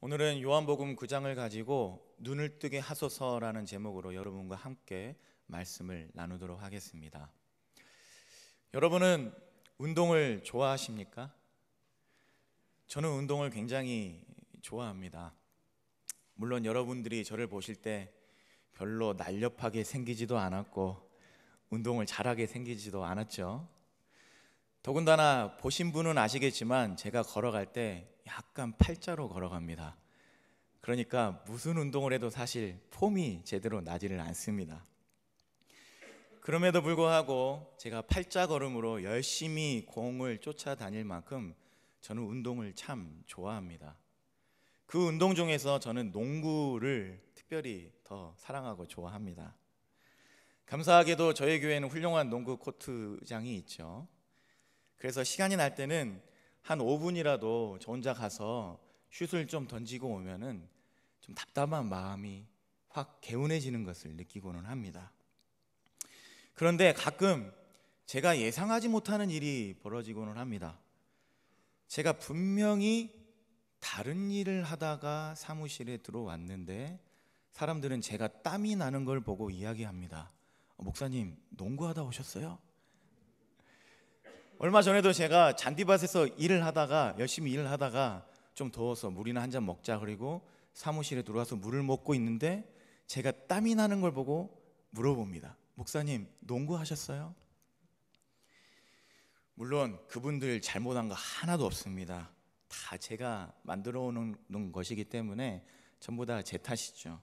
오늘은 요한복음 9장을 가지고 눈을 뜨게 하소서라는 제목으로 여러분과 함께 말씀을 나누도록 하겠습니다. 여러분은 운동을 좋아하십니까? 저는 운동을 굉장히 좋아합니다. 물론 여러분들이 저를 보실 때 별로 날렵하게 생기지도 않았고 운동을 잘하게 생기지도 않았죠. 더군다나 보신 분은 아시겠지만 제가 걸어갈 때 약간 팔자로 걸어갑니다. 그러니까 무슨 운동을 해도 사실 폼이 제대로 나지를 않습니다. 그럼에도 불구하고 제가 팔자 걸음으로 열심히 공을 쫓아다닐 만큼 저는 운동을 참 좋아합니다. 그 운동 중에서 저는 농구를 특별히 더 사랑하고 좋아합니다. 감사하게도 저희 교회에는 훌륭한 농구 코트장이 있죠. 그래서 시간이 날 때는 한 5분이라도 저 혼자 가서 슛을 좀 던지고 오면은 좀 답답한 마음이 확 개운해지는 것을 느끼고는 합니다. 그런데 가끔 제가 예상하지 못하는 일이 벌어지고는 합니다. 제가 분명히 다른 일을 하다가 사무실에 들어왔는데 사람들은 제가 땀이 나는 걸 보고 이야기합니다. 목사님, 농구하다 오셨어요? 얼마 전에도 제가 잔디밭에서 열심히 일을 하다가 좀 더워서 물이나 한 잔 먹자 그리고 사무실에 들어와서 물을 먹고 있는데 제가 땀이 나는 걸 보고 물어봅니다. 목사님, 농구하셨어요? 물론 그분들 잘못한 거 하나도 없습니다. 다 제가 만들어 오는 것이기 때문에 전부 다 제 탓이죠.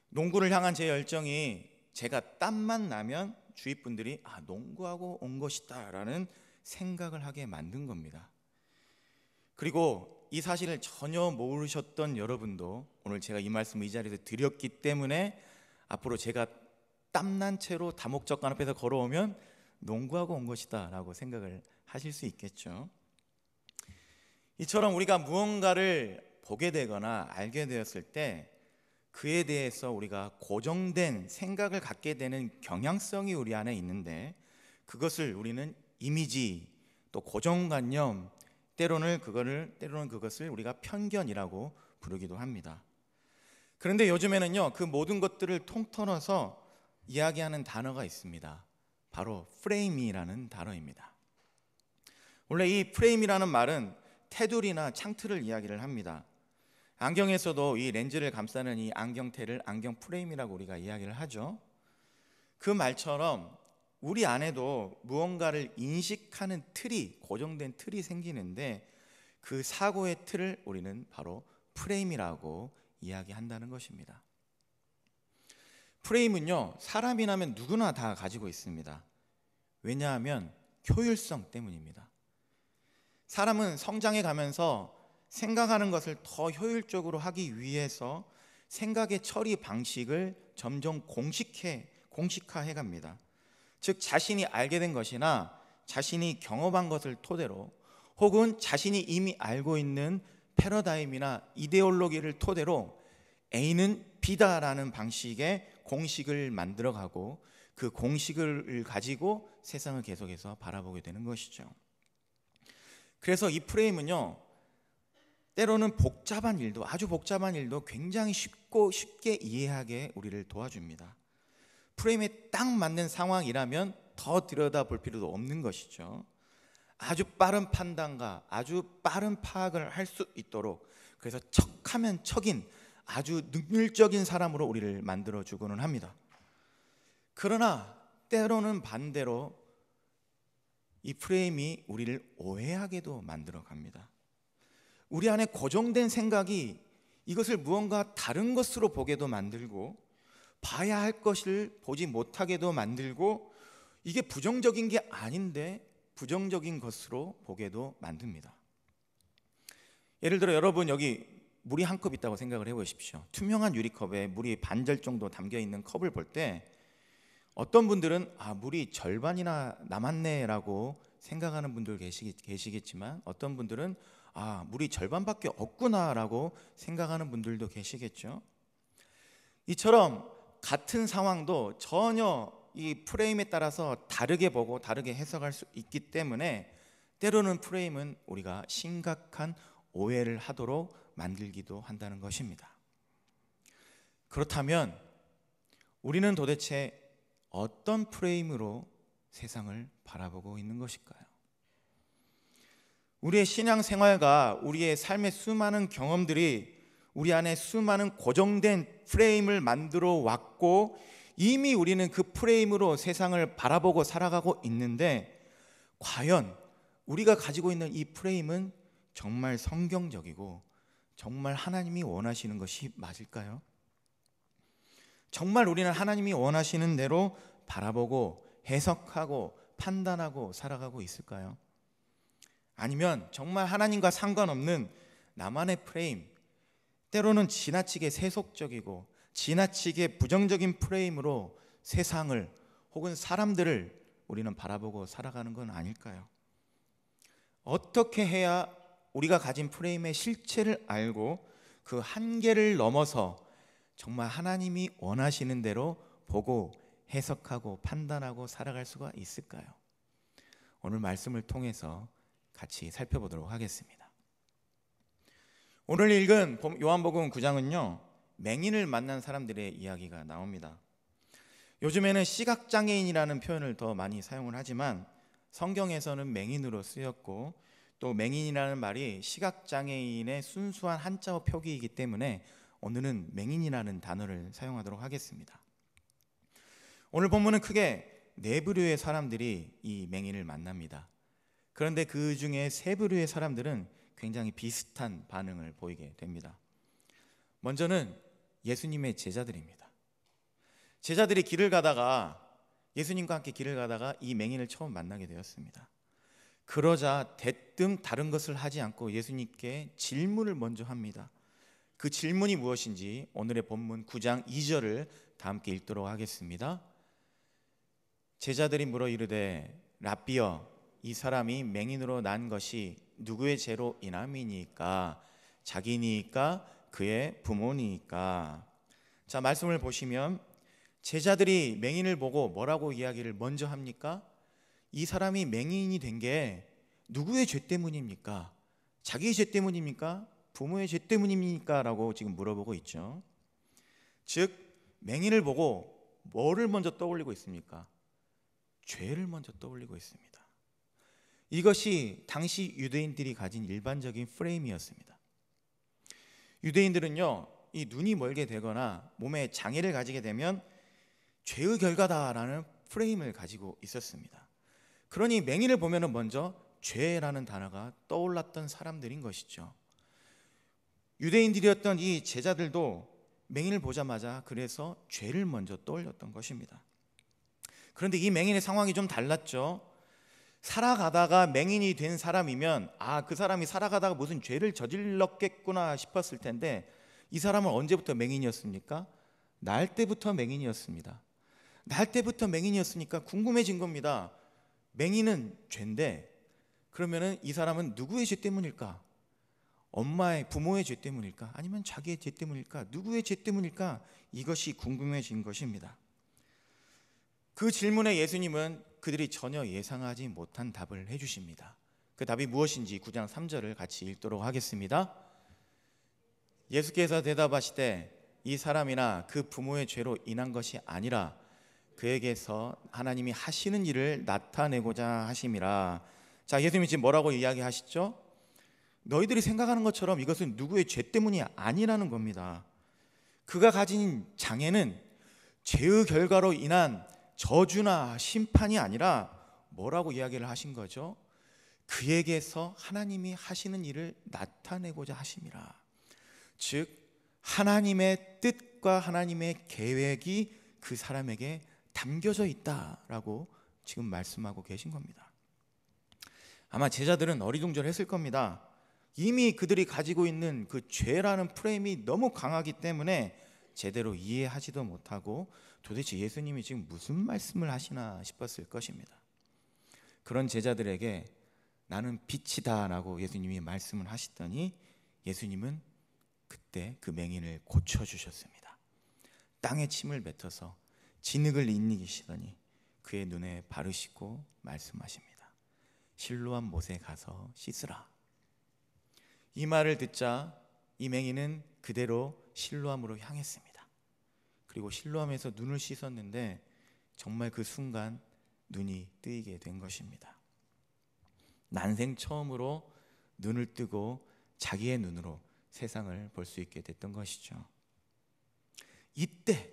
농구를 향한 제 열정이 제가 땀만 나면 주위 분들이 농구하고 온 것이다 라는 생각을 하게 만든 겁니다. 그리고 이 사실을 전혀 모르셨던 여러분도 오늘 제가 이 말씀을 이 자리에서 드렸기 때문에 앞으로 제가 땀난 채로 다목적관 앞에서 걸어오면 농구하고 온 것이다 라고 생각을 하실 수 있겠죠. 이처럼 우리가 무언가를 보게 되거나 알게 되었을 때 그에 대해서 우리가 고정된 생각을 갖게 되는 경향성이 우리 안에 있는데 그것을 우리는 이미지 또 고정관념 때로는 그것을 우리가 편견이라고 부르기도 합니다. 그런데 요즘에는요 그 모든 것들을 통틀어서 이야기하는 단어가 있습니다. 바로 프레임이라는 단어입니다. 원래 이 프레임이라는 말은 테두리나 창틀을 이야기를 합니다. 안경에서도 이 렌즈를 감싸는 이 안경테를 안경 프레임이라고 우리가 이야기를 하죠. 그 말처럼 우리 안에도 무언가를 인식하는 틀이, 고정된 틀이 생기는데 그 사고의 틀을 우리는 바로 프레임이라고 이야기한다는 것입니다. 프레임은요 사람이라면 누구나 다 가지고 있습니다. 왜냐하면 효율성 때문입니다. 사람은 성장해 가면서 생각하는 것을 더 효율적으로 하기 위해서 생각의 처리 방식을 점점 공식화해 갑니다. 즉 자신이 알게 된 것이나 자신이 경험한 것을 토대로 혹은 자신이 이미 알고 있는 패러다임이나 이데올로기를 토대로 A는 B다라는 방식의 공식을 만들어가고 그 공식을 가지고 세상을 계속해서 바라보게 되는 것이죠. 그래서 이 프레임은요 때로는 아주 복잡한 일도 굉장히 쉽게 이해하게 우리를 도와줍니다. 프레임에 딱 맞는 상황이라면 더 들여다볼 필요도 없는 것이죠. 아주 빠른 판단과 아주 빠른 파악을 할 수 있도록 그래서 척하면 척인 아주 능률적인 사람으로 우리를 만들어주고는 합니다. 그러나 때로는 반대로 이 프레임이 우리를 오해하게도 만들어 갑니다. 우리 안에 고정된 생각이 이것을 무언가 다른 것으로 보게도 만들고 봐야 할 것을 보지 못하게도 만들고 이게 부정적인 게 아닌데 부정적인 것으로 보게도 만듭니다. 예를 들어 여러분 여기 물이 한 컵 있다고 생각을 해보십시오. 투명한 유리컵에 물이 반절 정도 담겨있는 컵을 볼 때 어떤 분들은 물이 절반이나 남았네 라고 생각하는 분들 계시겠지만 어떤 분들은 물이 절반밖에 없구나 라고 생각하는 분들도 계시겠죠. 이처럼 같은 상황도 전혀 이 프레임에 따라서 다르게 보고 다르게 해석할 수 있기 때문에 때로는 프레임은 우리가 심각한 오해를 하도록 만들기도 한다는 것입니다. 그렇다면 우리는 도대체 어떤 프레임으로 세상을 바라보고 있는 것일까요? 우리의 신앙생활과 우리의 삶의 수많은 경험들이 우리 안에 수많은 고정된 프레임을 만들어 왔고, 이미 우리는 그 프레임으로 세상을 바라보고 살아가고 있는데, 과연 우리가 가지고 있는 이 프레임은 정말 성경적이고 정말 하나님이 원하시는 것이 맞을까요? 정말 우리는 하나님이 원하시는 대로 바라보고 해석하고 판단하고 살아가고 있을까요? 아니면 정말 하나님과 상관없는 나만의 프레임, 때로는 지나치게 세속적이고 지나치게 부정적인 프레임으로 세상을 혹은 사람들을 우리는 바라보고 살아가는 건 아닐까요? 어떻게 해야 우리가 가진 프레임의 실체를 알고 그 한계를 넘어서 정말 하나님이 원하시는 대로 보고 해석하고 판단하고 살아갈 수가 있을까요? 오늘 말씀을 통해서 같이 살펴보도록 하겠습니다. 오늘 읽은 요한복음 9장은요, 맹인을 만난 사람들의 이야기가 나옵니다. 요즘에는 시각장애인이라는 표현을 더 많이 사용을 하지만 성경에서는 맹인으로 쓰였고, 또 맹인이라는 말이 시각장애인의 순수한 한자어 표기이기 때문에 오늘은 맹인이라는 단어를 사용하도록 하겠습니다. 오늘 본문은 크게 네 부류의 사람들이 이 맹인을 만납니다. 그런데 그 중에 세 부류의 사람들은 굉장히 비슷한 반응을 보이게 됩니다. 먼저는 예수님의 제자들입니다. 제자들이 예수님과 함께 길을 가다가 이 맹인을 처음 만나게 되었습니다. 그러자 대뜸 다른 것을 하지 않고 예수님께 질문을 먼저 합니다. 그 질문이 무엇인지 오늘의 본문 9장 2절을 다 함께 읽도록 하겠습니다. 제자들이 물어 이르되 랍비여, 이 사람이 맹인으로 난 것이 누구의 죄로 인함이니까? 자기니까 그의 부모니까? 자, 말씀을 보시면 제자들이 맹인을 보고 뭐라고 이야기를 먼저 합니까? 이 사람이 맹인이 된 게 누구의 죄 때문입니까? 자기의 죄 때문입니까? 부모의 죄 때문입니까? 라고 지금 물어보고 있죠. 즉 맹인을 보고 뭐를 먼저 떠올리고 있습니까? 죄를 먼저 떠올리고 있습니다. 이것이 당시 유대인들이 가진 일반적인 프레임이었습니다. 유대인들은요, 이 눈이 멀게 되거나 몸에 장애를 가지게 되면 죄의 결과다라는 프레임을 가지고 있었습니다. 그러니 맹인을 보면 먼저 죄라는 단어가 떠올랐던 사람들인 것이죠. 유대인들이었던 이 제자들도 맹인을 보자마자 그래서 죄를 먼저 떠올렸던 것입니다. 그런데 이 맹인의 상황이 좀 달랐죠. 살아가다가 맹인이 된 사람이면 그 사람이 살아가다가 무슨 죄를 저질렀겠구나 싶었을 텐데, 이 사람은 언제부터 맹인이었습니까? 날 때부터 맹인이었습니다. 날 때부터 맹인이었으니까 궁금해진 겁니다. 맹인은 죄인데 그러면은 이 사람은 누구의 죄 때문일까? 엄마의, 부모의 죄 때문일까? 아니면 자기의 죄 때문일까? 누구의 죄 때문일까? 이것이 궁금해진 것입니다. 그 질문에 예수님은 그들이 전혀 예상하지 못한 답을 해주십니다. 그 답이 무엇인지 9장 3절을 같이 읽도록 하겠습니다. 예수께서 대답하시되 이 사람이나 그 부모의 죄로 인한 것이 아니라 그에게서 하나님이 하시는 일을 나타내고자 하심이라. 자, 예수님이 지금 뭐라고 이야기하시죠? 너희들이 생각하는 것처럼 이것은 누구의 죄 때문이 아니라는 겁니다. 그가 가진 장애는 죄의 결과로 인한 저주나 심판이 아니라 뭐라고 이야기를 하신 거죠? 그에게서 하나님이 하시는 일을 나타내고자 하심이라. 즉 하나님의 뜻과 하나님의 계획이 그 사람에게 담겨져 있다라고 지금 말씀하고 계신 겁니다. 아마 제자들은 어리둥절했을 겁니다. 이미 그들이 가지고 있는 그 죄라는 프레임이 너무 강하기 때문에 제대로 이해하지도 못하고 도대체 예수님이 지금 무슨 말씀을 하시나 싶었을 것입니다. 그런 제자들에게 나는 빛이다 라고 예수님이 말씀을 하시더니 예수님은 그때 그 맹인을 고쳐주셨습니다. 땅에 침을 뱉어서 진흙을 인이시더니 그의 눈에 바르시고 말씀하십니다. 실로암 못에 가서 씻으라. 이 말을 듣자 이 맹인은 그대로 실로암으로 향했습니다. 그리고 실로암에서 눈을 씻었는데 정말 그 순간 눈이 뜨이게 된 것입니다. 난생 처음으로 눈을 뜨고 자기의 눈으로 세상을 볼 수 있게 됐던 것이죠. 이때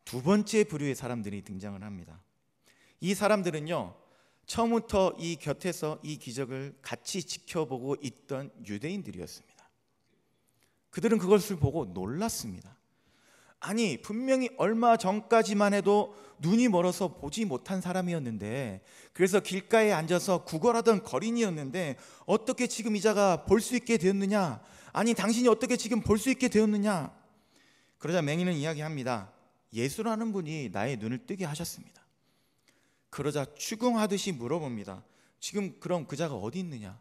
두 번째 부류의 사람들이 등장을 합니다. 이 사람들은요, 처음부터 이 곁에서 이 기적을 같이 지켜보고 있던 유대인들이었습니다. 그들은 그것을 보고 놀랐습니다. 아니, 분명히 얼마 전까지만 해도 눈이 멀어서 보지 못한 사람이었는데, 그래서 길가에 앉아서 구걸하던 거린이었는데 어떻게 지금 이 자가 볼 수 있게 되었느냐? 아니, 당신이 어떻게 지금 볼 수 있게 되었느냐? 그러자 맹인은 이야기합니다. 예수라는 분이 나의 눈을 뜨게 하셨습니다. 그러자 추궁하듯이 물어봅니다. 지금 그럼 그 자가 어디 있느냐?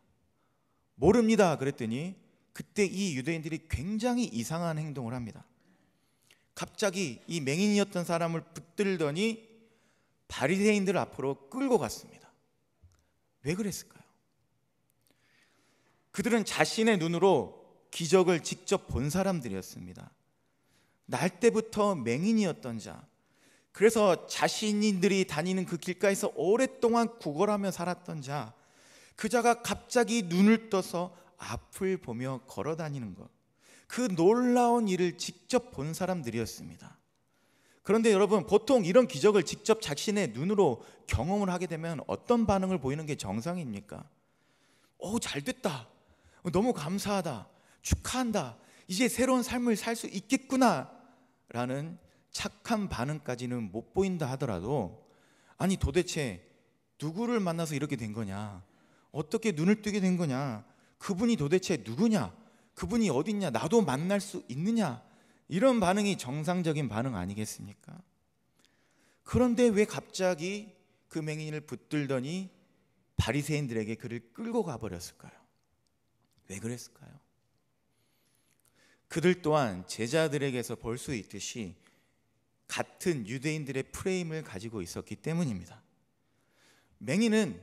모릅니다. 그랬더니 그때 이 유대인들이 굉장히 이상한 행동을 합니다. 갑자기 이 맹인이었던 사람을 붙들더니 바리새인들 앞으로 끌고 갔습니다. 왜 그랬을까요? 그들은 자신의 눈으로 기적을 직접 본 사람들이었습니다. 날 때부터 맹인이었던 자, 그래서 자신들이 다니는 그 길가에서 오랫동안 구걸하며 살았던 자, 그 자가 갑자기 눈을 떠서 앞을 보며 걸어 다니는 것, 그 놀라운 일을 직접 본 사람들이었습니다. 그런데 여러분, 보통 이런 기적을 직접 자신의 눈으로 경험을 하게 되면 어떤 반응을 보이는 게 정상입니까? 잘 됐다, 너무 감사하다, 축하한다, 이제 새로운 삶을 살 수 있겠구나 라는 착한 반응까지는 못 보인다 하더라도, 아니 도대체 누구를 만나서 이렇게 된 거냐, 어떻게 눈을 뜨게 된 거냐, 그분이 도대체 누구냐, 그분이 어딨냐, 나도 만날 수 있느냐, 이런 반응이 정상적인 반응 아니겠습니까? 그런데 왜 갑자기 그 맹인을 붙들더니 바리새인들에게 그를 끌고 가버렸을까요? 왜 그랬을까요? 그들 또한 제자들에게서 볼 수 있듯이 같은 유대인들의 프레임을 가지고 있었기 때문입니다. 맹인은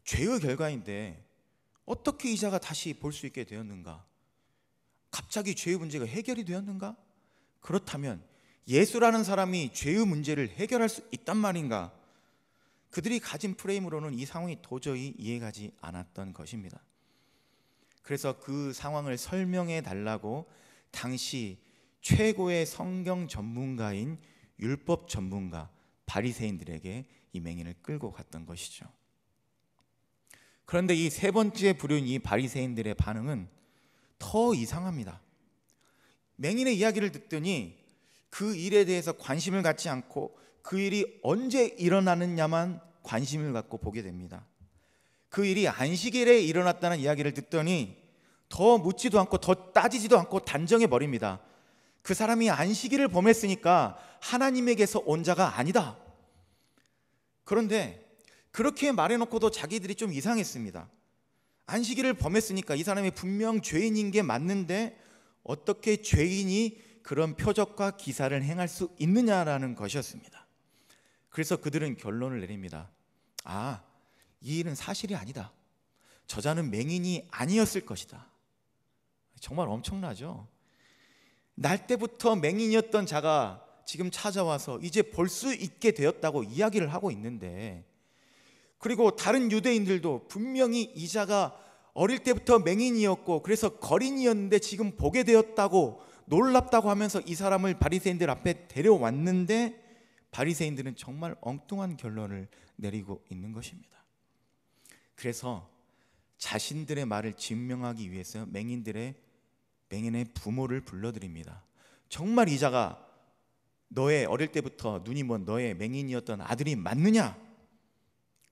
죄의 결과인데 어떻게 이 자가 다시 볼 수 있게 되었는가? 갑자기 죄의 문제가 해결이 되었는가? 그렇다면 예수라는 사람이 죄의 문제를 해결할 수 있단 말인가? 그들이 가진 프레임으로는 이 상황이 도저히 이해가지 않았던 것입니다. 그래서 그 상황을 설명해 달라고 당시 최고의 성경 전문가인 율법 전문가 바리새인들에게 이 맹인을 끌고 갔던 것이죠. 그런데 이 세 번째 부류인 이 바리새인들의 반응은 더 이상합니다. 맹인의 이야기를 듣더니 그 일에 대해서 관심을 갖지 않고 그 일이 언제 일어나느냐만 관심을 갖고 보게 됩니다. 그 일이 안식일에 일어났다는 이야기를 듣더니 더 묻지도 않고 더 따지지도 않고 단정해 버립니다. 그 사람이 안식일을 범했으니까 하나님에게서 온 자가 아니다. 그런데 그렇게 말해놓고도 자기들이 좀 이상했습니다. 안식일을 범했으니까 이 사람이 분명 죄인인 게 맞는데 어떻게 죄인이 그런 표적과 기사를 행할 수 있느냐라는 것이었습니다. 그래서 그들은 결론을 내립니다. 이 일은 사실이 아니다. 저자는 맹인이 아니었을 것이다. 정말 엄청나죠? 날 때부터 맹인이었던 자가 지금 찾아와서 이제 볼 수 있게 되었다고 이야기를 하고 있는데, 그리고 다른 유대인들도 분명히 이 자가 어릴 때부터 맹인이었고 그래서 거린이었는데 지금 보게 되었다고 놀랍다고 하면서 이 사람을 바리새인들 앞에 데려왔는데, 바리새인들은 정말 엉뚱한 결론을 내리고 있는 것입니다. 그래서 자신들의 말을 증명하기 위해서 맹인의 부모를 불러드립니다. 정말 이 자가 너의 어릴 때부터 눈이 먼 너의 맹인이었던 아들이 맞느냐?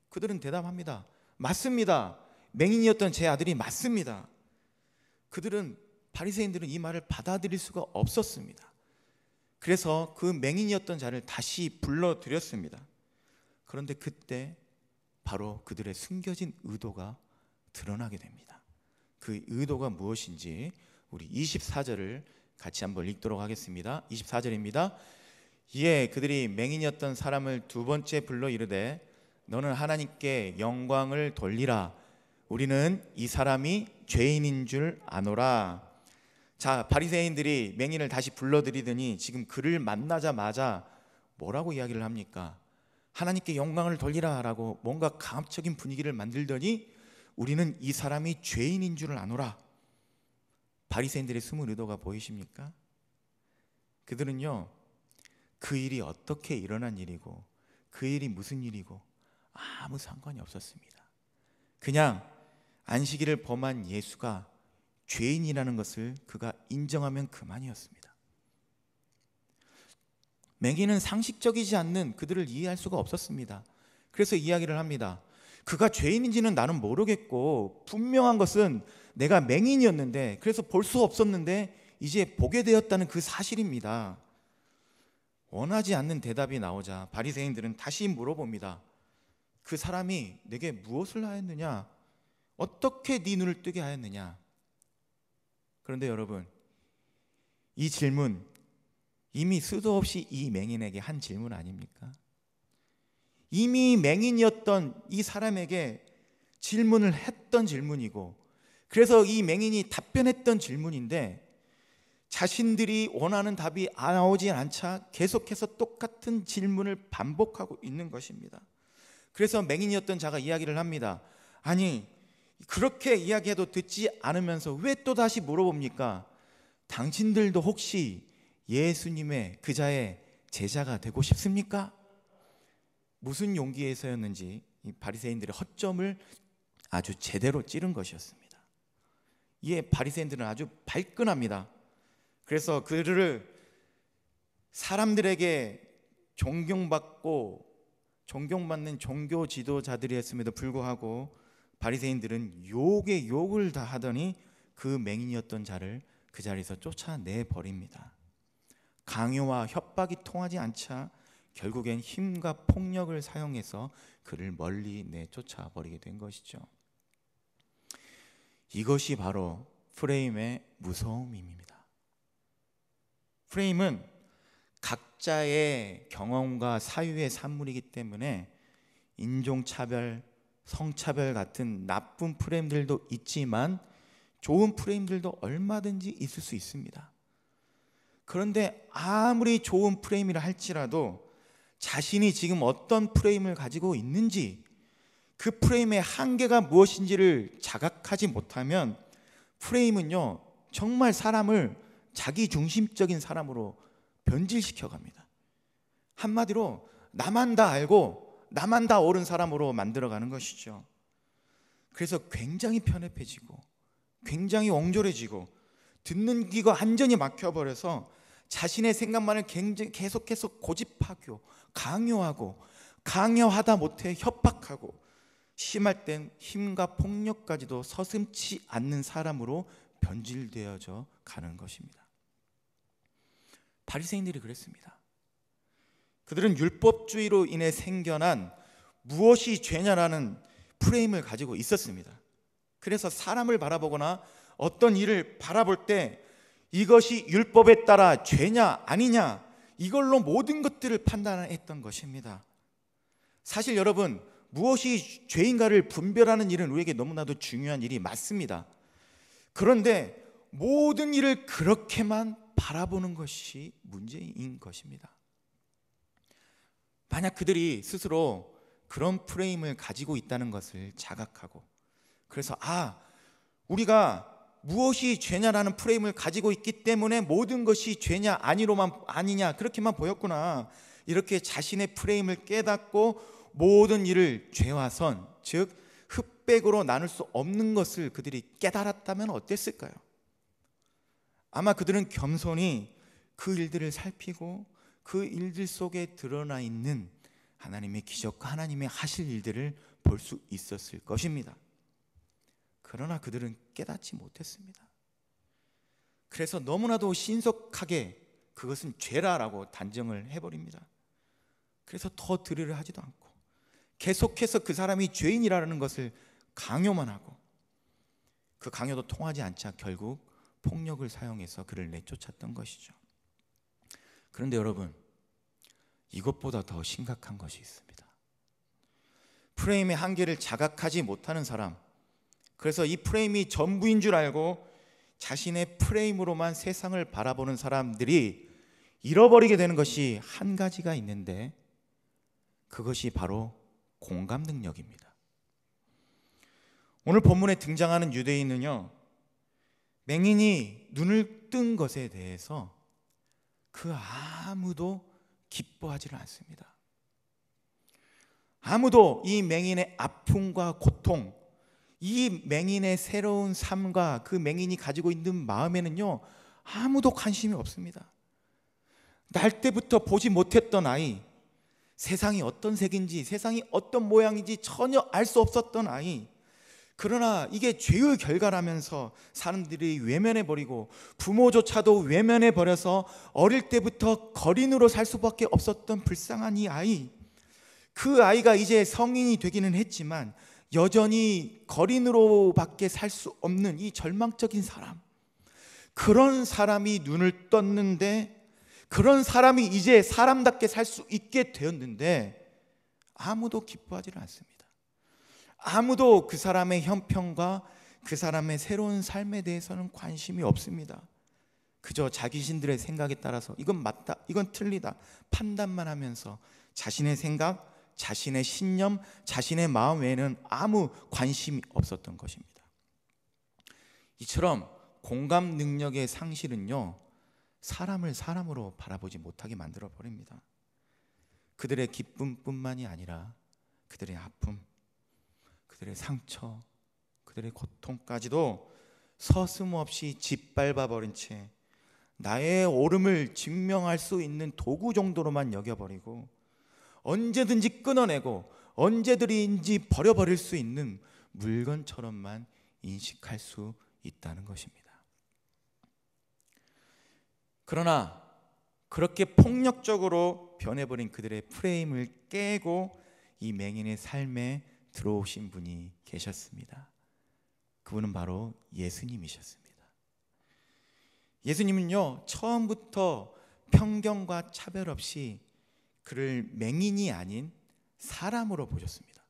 그들은 대답합니다. 맞습니다. 맹인이었던 제 아들이 맞습니다. 바리새인들은 이 말을 받아들일 수가 없었습니다. 그래서 그 맹인이었던 자를 다시 불러들였습니다. 그런데 그때 바로 그들의 숨겨진 의도가 드러나게 됩니다. 그 의도가 무엇인지 우리 24절을 같이 한번 읽도록 하겠습니다. 24절입니다. 이에 그들이 맹인이었던 사람을 두 번째 불러 이르되 너는 하나님께 영광을 돌리라. 우리는 이 사람이 죄인인 줄 아노라. 자, 바리새인들이 맹인을 다시 불러들이더니 지금 그를 만나자마자 뭐라고 이야기를 합니까? 하나님께 영광을 돌리라 라고 뭔가 강압적인 분위기를 만들더니 우리는 이 사람이 죄인인 줄 아노라. 바리새인들의 숨은 의도가 보이십니까? 그들은요, 그 일이 어떻게 일어난 일이고 그 일이 무슨 일이고 아무 상관이 없었습니다. 그냥 안식일을 범한 예수가 죄인이라는 것을 그가 인정하면 그만이었습니다. 맹인은 상식적이지 않는 그들을 이해할 수가 없었습니다. 그래서 이야기를 합니다. 그가 죄인인지는 나는 모르겠고 분명한 것은 내가 맹인이었는데 그래서 볼 수 없었는데 이제 보게 되었다는 그 사실입니다. 원하지 않는 대답이 나오자 바리새인들은 다시 물어봅니다. 그 사람이 내게 무엇을 하였느냐? 어떻게 네 눈을 뜨게 하였느냐? 그런데 여러분, 이 질문 이미 수도 없이 이 맹인에게 한 질문 아닙니까? 이미 맹인이었던 이 사람에게 질문을 했던 질문이고, 그래서 이 맹인이 답변했던 질문인데 자신들이 원하는 답이 나오지 않자 계속해서 똑같은 질문을 반복하고 있는 것입니다. 그래서 맹인이었던 자가 이야기를 합니다. 아니, 그렇게 이야기해도 듣지 않으면서 왜 또 다시 물어봅니까? 당신들도 혹시 예수님의 그자의 제자가 되고 싶습니까? 무슨 용기에서였는지 이 바리새인들의 허점을 아주 제대로 찌른 것이었습니다. 이에 바리새인들은 아주 발끈합니다. 그래서 그를 사람들에게 존경받는 종교 지도자들이었음에도 불구하고 바리새인들은 욕에 욕을 다 하더니 그 맹인이었던 자를 그 자리에서 쫓아내 버립니다. 강요와 협박이 통하지 않자 결국엔 힘과 폭력을 사용해서 그를 멀리 내쫓아 버리게 된 것이죠. 이것이 바로 프레임의 무서움입니다. 프레임은 각자의 경험과 사유의 산물이기 때문에 인종차별, 성차별 같은 나쁜 프레임들도 있지만 좋은 프레임들도 얼마든지 있을 수 있습니다. 그런데 아무리 좋은 프레임이라 할지라도 자신이 지금 어떤 프레임을 가지고 있는지, 그 프레임의 한계가 무엇인지를 자각하지 못하면 프레임은요, 정말 사람을 자기중심적인 사람으로 변질시켜 갑니다. 한마디로 나만 다 알고 나만 다 옳은 사람으로 만들어가는 것이죠. 그래서 굉장히 편협해지고 굉장히 옹졸해지고 듣는 귀가 완전히 막혀버려서 자신의 생각만을 계속해서 고집하고 강요하고, 강요하다 못해 협박하고, 심할 땐 힘과 폭력까지도 서슴지 않는 사람으로 변질되어져 가는 것입니다. 바리새인들이 그랬습니다. 그들은 율법주의로 인해 생겨난 무엇이 죄냐라는 프레임을 가지고 있었습니다. 그래서 사람을 바라보거나 어떤 일을 바라볼 때 이것이 율법에 따라 죄냐 아니냐, 이걸로 모든 것들을 판단했던 것입니다. 사실 여러분, 무엇이 죄인가를 분별하는 일은 우리에게 너무나도 중요한 일이 맞습니다. 그런데 모든 일을 그렇게만 바라보는 것이 문제인 것입니다. 만약 그들이 스스로 그런 프레임을 가지고 있다는 것을 자각하고, 그래서 우리가 무엇이 죄냐라는 프레임을 가지고 있기 때문에 모든 것이 죄냐 아니냐 그렇게만 보였구나, 이렇게 자신의 프레임을 깨닫고 모든 일을 죄와선, 즉 흑백으로 나눌 수 없는 것을 그들이 깨달았다면 어땠을까요? 아마 그들은 겸손히 그 일들을 살피고 그 일들 속에 드러나 있는 하나님의 기적과 하나님의 하실 일들을 볼 수 있었을 것입니다. 그러나 그들은 깨닫지 못했습니다. 그래서 너무나도 신속하게 그것은 죄라라고 단정을 해버립니다. 그래서 더 들으려 하지도 않고 계속해서 그 사람이 죄인이라는 것을 강요만 하고, 그 강요도 통하지 않자 결국 폭력을 사용해서 그를 내쫓았던 것이죠. 그런데 여러분, 이것보다 더 심각한 것이 있습니다. 프레임의 한계를 자각하지 못하는 사람, 그래서 이 프레임이 전부인 줄 알고 자신의 프레임으로만 세상을 바라보는 사람들이 잃어버리게 되는 것이 한 가지가 있는데, 그것이 바로 공감 능력입니다. 오늘 본문에 등장하는 유대인은요, 맹인이 눈을 뜬 것에 대해서 그 아무도 기뻐하지를 않습니다. 아무도 이 맹인의 아픔과 고통, 이 맹인의 새로운 삶과 그 맹인이 가지고 있는 마음에는요, 아무도 관심이 없습니다. 날 때부터 보지 못했던 아이, 세상이 어떤 색인지, 세상이 어떤 모양인지 전혀 알 수 없었던 아이, 그러나 이게 죄의 결과라면서 사람들이 외면해버리고 부모조차도 외면해버려서 어릴 때부터 거린으로 살 수밖에 없었던 불쌍한 이 아이, 그 아이가 이제 성인이 되기는 했지만 여전히 거린으로밖에 살 수 없는 이 절망적인 사람, 그런 사람이 눈을 떴는데, 그런 사람이 이제 사람답게 살 수 있게 되었는데 아무도 기뻐하지를 않습니다. 아무도 그 사람의 형편과 그 사람의 새로운 삶에 대해서는 관심이 없습니다. 그저 자기신들의 생각에 따라서 이건 맞다, 이건 틀리다 판단만 하면서 자신의 생각, 자신의 신념, 자신의 마음 외에는 아무 관심이 없었던 것입니다. 이처럼 공감 능력의 상실은요, 사람을 사람으로 바라보지 못하게 만들어 버립니다. 그들의 기쁨뿐만이 아니라 그들의 아픔, 그들의 상처, 그들의 고통까지도 서슴없이 짓밟아 버린 채 나의 옳음을 증명할 수 있는 도구 정도로만 여겨버리고 언제든지 끊어내고 언제든지 버려버릴 수 있는 물건처럼만 인식할 수 있다는 것입니다. 그러나 그렇게 폭력적으로 변해버린 그들의 프레임을 깨고 이 맹인의 삶에 들어오신 분이 계셨습니다. 그분은 바로 예수님이셨습니다. 예수님은요, 처음부터 편견과 차별 없이 그를 맹인이 아닌 사람으로 보셨습니다.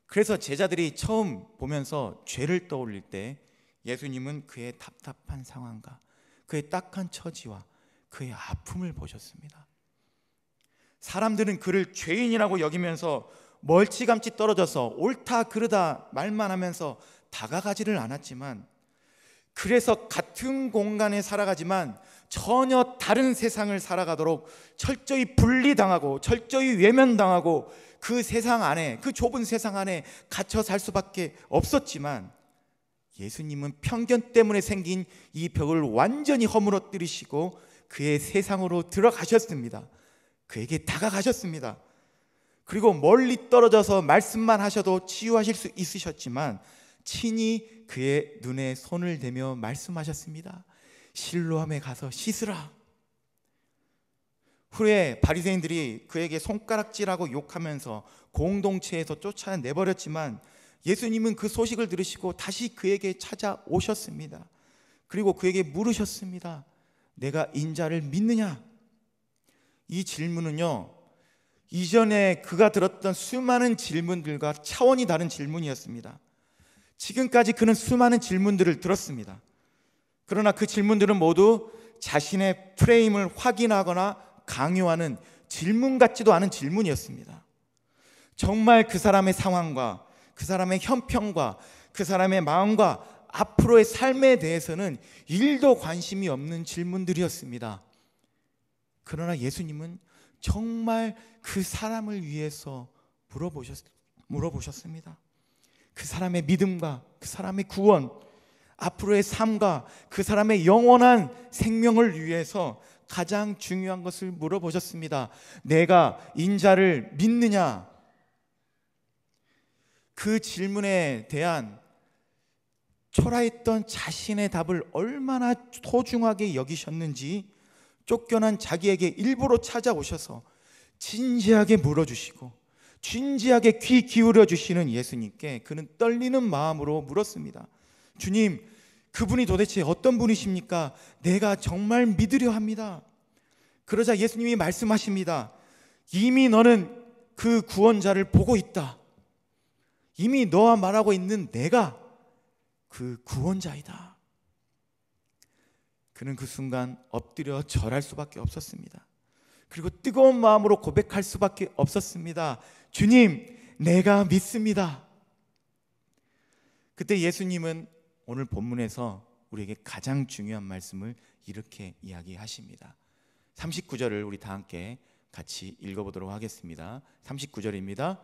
그래서 제자들이 처음 보면서 죄를 떠올릴 때 예수님은 그의 답답한 상황과 그의 딱한 처지와 그의 아픔을 보셨습니다. 사람들은 그를 죄인이라고 여기면서 멀찌감치 떨어져서 옳다 그르다 말만 하면서 다가가지를 않았지만, 그래서 같은 공간에 살아가지만 전혀 다른 세상을 살아가도록 철저히 분리당하고 철저히 외면당하고 그 세상 안에, 그 좁은 세상 안에 갇혀 살 수밖에 없었지만, 예수님은 편견 때문에 생긴 이 벽을 완전히 허물어뜨리시고 그의 세상으로 들어가셨습니다. 그에게 다가가셨습니다. 그리고 멀리 떨어져서 말씀만 하셔도 치유하실 수 있으셨지만 친히 그의 눈에 손을 대며 말씀하셨습니다. 실로암에 가서 씻으라. 후에 바리새인들이 그에게 손가락질하고 욕하면서 공동체에서 쫓아내버렸지만 예수님은 그 소식을 들으시고 다시 그에게 찾아오셨습니다. 그리고 그에게 물으셨습니다. 내가 인자를 믿느냐? 이 질문은요, 이전에 그가 들었던 수많은 질문들과 차원이 다른 질문이었습니다. 지금까지 그는 수많은 질문들을 들었습니다. 그러나 그 질문들은 모두 자신의 프레임을 확인하거나 강요하는 질문 같지도 않은 질문이었습니다. 정말 그 사람의 상황과 그 사람의 형편과 그 사람의 마음과 앞으로의 삶에 대해서는 일도 관심이 없는 질문들이었습니다. 그러나 예수님은 정말 그 사람을 위해서 물어보셨습니다. 그 사람의 믿음과 그 사람의 구원, 앞으로의 삶과 그 사람의 영원한 생명을 위해서 가장 중요한 것을 물어보셨습니다. 내가 인자를 믿느냐? 그 질문에 대한 초라했던 자신의 답을 얼마나 소중하게 여기셨는지 쫓겨난 자기에게 일부러 찾아오셔서 진지하게 물어주시고 진지하게 귀 기울여 주시는 예수님께 그는 떨리는 마음으로 물었습니다. 주님, 그분이 도대체 어떤 분이십니까? 내가 정말 믿으려 합니다. 그러자 예수님이 말씀하십니다. 이미 너는 그 구원자를 보고 있다. 이미 너와 말하고 있는 내가 그 구원자이다. 그는 그 순간 엎드려 절할 수밖에 없었습니다. 그리고 뜨거운 마음으로 고백할 수밖에 없었습니다. 주님, 내가 믿습니다. 그때 예수님은 오늘 본문에서 우리에게 가장 중요한 말씀을 이렇게 이야기하십니다. 39절을 우리 다 함께 같이 읽어보도록 하겠습니다. 39절입니다.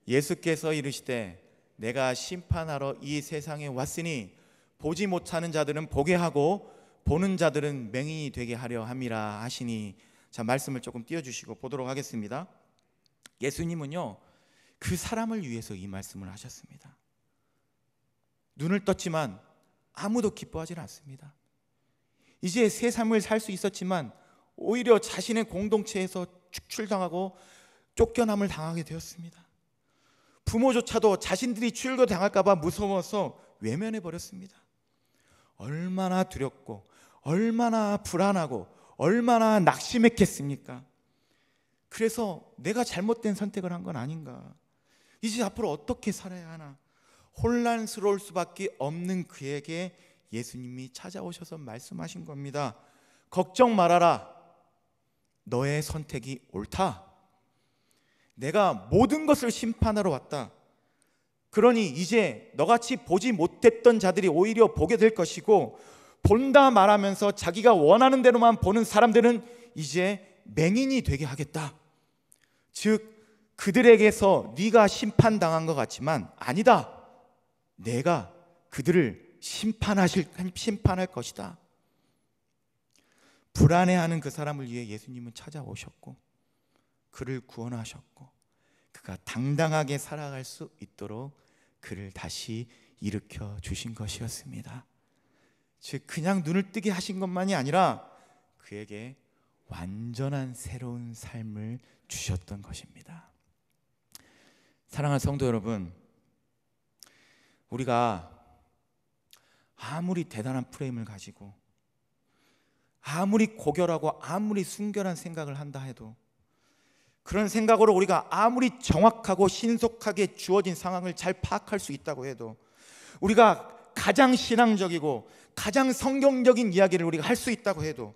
예수께서 이르시되 내가 심판하러 이 세상에 왔으니 보지 못하는 자들은 보게 하고 보는 자들은 맹인이 되게 하려 함이라 하시니. 자, 말씀을 조금 띄워주시고 보도록 하겠습니다. 예수님은요, 그 사람을 위해서 이 말씀을 하셨습니다. 눈을 떴지만 아무도 기뻐하지 않습니다. 이제 새 삶을 살 수 있었지만 오히려 자신의 공동체에서 축출당하고 쫓겨남을 당하게 되었습니다. 부모조차도 자신들이 출교당할까 봐 무서워서 외면해 버렸습니다. 얼마나 두렵고 얼마나 불안하고 얼마나 낙심했겠습니까? 그래서 내가 잘못된 선택을 한 건 아닌가, 이제 앞으로 어떻게 살아야 하나 혼란스러울 수밖에 없는 그에게 예수님이 찾아오셔서 말씀하신 겁니다. 걱정 말아라. 너의 선택이 옳다. 내가 모든 것을 심판하러 왔다. 그러니 이제 너같이 보지 못했던 자들이 오히려 보게 될 것이고, 본다 말하면서 자기가 원하는 대로만 보는 사람들은 이제 맹인이 되게 하겠다. 즉 그들에게서 네가 심판당한 것 같지만 아니다. 내가 그들을 심판할 것이다. 불안해하는 그 사람을 위해 예수님은 찾아오셨고 그를 구원하셨고 그가 당당하게 살아갈 수 있도록 그를 다시 일으켜 주신 것이었습니다. 즉 그냥 눈을 뜨게 하신 것만이 아니라 그에게 완전한 새로운 삶을 주셨던 것입니다. 사랑하는 성도 여러분, 우리가 아무리 대단한 프레임을 가지고 아무리 고결하고 아무리 순결한 생각을 한다 해도, 그런 생각으로 우리가 아무리 정확하고 신속하게 주어진 상황을 잘 파악할 수 있다고 해도, 우리가 가장 신앙적이고 가장 성경적인 이야기를 우리가 할 수 있다고 해도,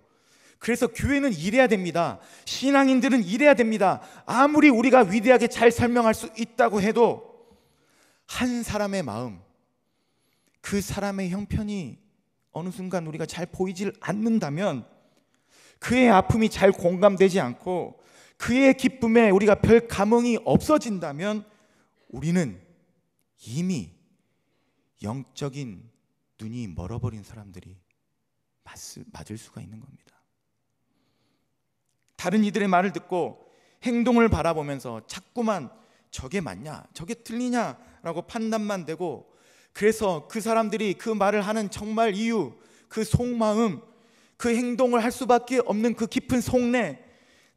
그래서 교회는 이래야 됩니다, 신앙인들은 이래야 됩니다, 아무리 우리가 위대하게 잘 설명할 수 있다고 해도 한 사람의 마음, 그 사람의 형편이 어느 순간 우리가 잘 보이질 않는다면, 그의 아픔이 잘 공감되지 않고 그의 기쁨에 우리가 별 감흥이 없어진다면 우리는 이미 영적인 눈이 멀어버린 사람들이 맞을 수가 있는 겁니다. 다른 이들의 말을 듣고 행동을 바라보면서 자꾸만 저게 맞냐 저게 틀리냐라고 판단만 되고, 그래서 그 사람들이 그 말을 하는 정말 이유, 그 속마음, 그 행동을 할 수밖에 없는 그 깊은 속내,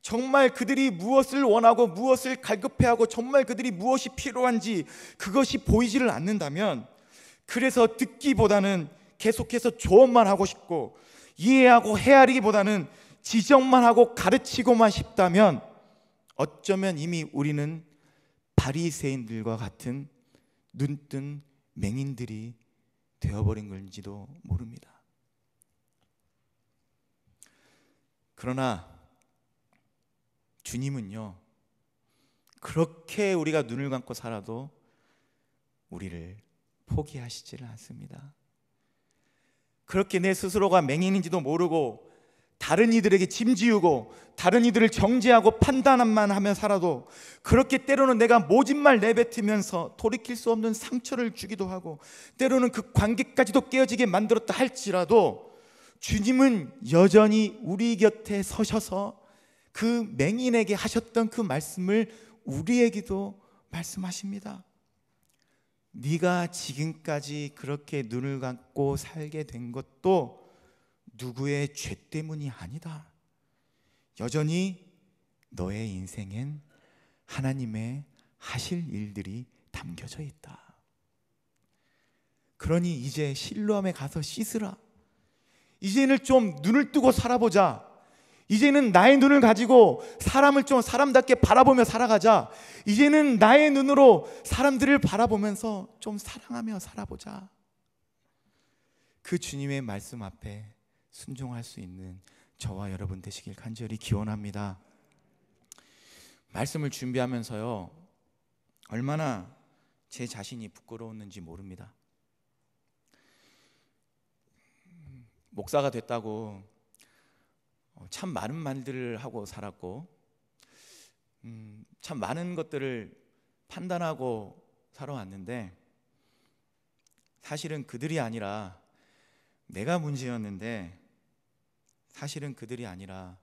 정말 그들이 무엇을 원하고 무엇을 갈급해하고 정말 그들이 무엇이 필요한지 그것이 보이지를 않는다면, 그래서 듣기보다는 계속해서 조언만 하고 싶고 이해하고 헤아리기보다는 지적만 하고 가르치고만 싶다면, 어쩌면 이미 우리는 바리새인들과 같은 눈뜬 맹인들이 되어버린 건지도 모릅니다. 그러나 주님은요, 그렇게 우리가 눈을 감고 살아도 우리를 포기하시지를 않습니다. 그렇게 내 스스로가 맹인인지도 모르고 다른 이들에게 짐지우고 다른 이들을 정죄하고 판단만 하며 살아도, 그렇게 때로는 내가 모진 말 내뱉으면서 돌이킬 수 없는 상처를 주기도 하고 때로는 그 관계까지도 깨어지게 만들었다 할지라도, 주님은 여전히 우리 곁에 서셔서 그 맹인에게 하셨던 그 말씀을 우리에게도 말씀하십니다. 네가 지금까지 그렇게 눈을 감고 살게 된 것도 누구의 죄 때문이 아니다. 여전히 너의 인생엔 하나님의 하실 일들이 담겨져 있다. 그러니 이제 실로암에 가서 씻으라. 이제는 좀 눈을 뜨고 살아보자. 이제는 나의 눈을 가지고 사람을 좀 사람답게 바라보며 살아가자. 이제는 나의 눈으로 사람들을 바라보면서 좀 사랑하며 살아보자. 그 주님의 말씀 앞에 순종할 수 있는 저와 여러분 되시길 간절히 기원합니다. 말씀을 준비하면서요, 얼마나 제 자신이 부끄러웠는지 모릅니다. 목사가 됐다고 참 많은 말들을 하고 살았고, 참 많은 것들을 판단하고 살아왔는데, 사실은 그들이 아니라 내가 문제였는데, 사실은 그들이 아니라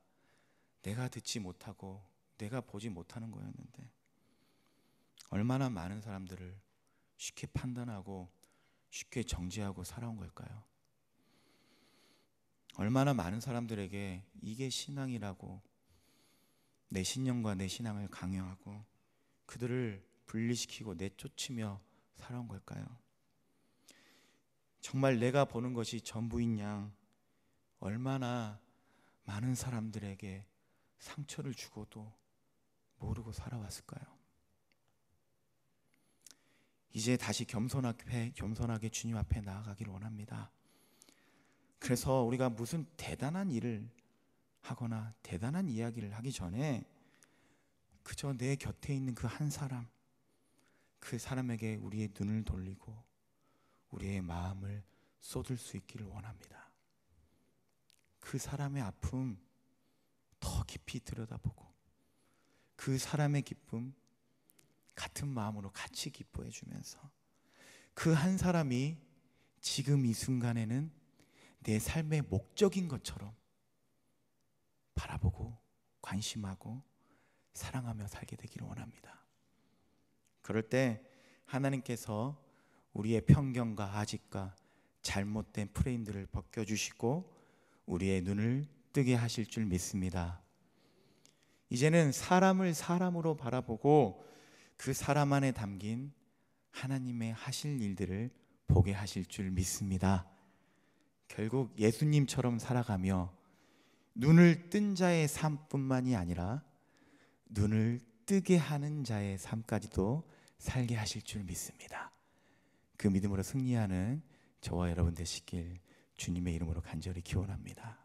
내가 듣지 못하고 내가 보지 못하는 거였는데, 얼마나 많은 사람들을 쉽게 판단하고 쉽게 정죄하고 살아온 걸까요? 얼마나 많은 사람들에게 이게 신앙이라고 내 신념과 내 신앙을 강요하고 그들을 분리시키고 내쫓으며 살아온 걸까요? 정말 내가 보는 것이 전부인 양 얼마나 많은 사람들에게 상처를 주고도 모르고 살아왔을까요? 이제 다시 겸손하게 주님 앞에 나아가기를 원합니다. 그래서 우리가 무슨 대단한 일을 하거나 대단한 이야기를 하기 전에 그저 내 곁에 있는 그 한 사람, 그 사람에게 우리의 눈을 돌리고 우리의 마음을 쏟을 수 있기를 원합니다. 그 사람의 아픔 더 깊이 들여다보고 그 사람의 기쁨 같은 마음으로 같이 기뻐해 주면서 그 한 사람이 지금 이 순간에는 내 삶의 목적인 것처럼 바라보고 관심하고 사랑하며 살게 되기를 원합니다. 그럴 때 하나님께서 우리의 편견과 아집과 잘못된 프레임들을 벗겨주시고 우리의 눈을 뜨게 하실 줄 믿습니다. 이제는 사람을 사람으로 바라보고 그 사람 안에 담긴 하나님의 하실 일들을 보게 하실 줄 믿습니다. 결국 예수님처럼 살아가며 눈을 뜬 자의 삶뿐만이 아니라 눈을 뜨게 하는 자의 삶까지도 살게 하실 줄 믿습니다. 그 믿음으로 승리하는 저와 여러분 되시길 주님의 이름으로 간절히 기원합니다.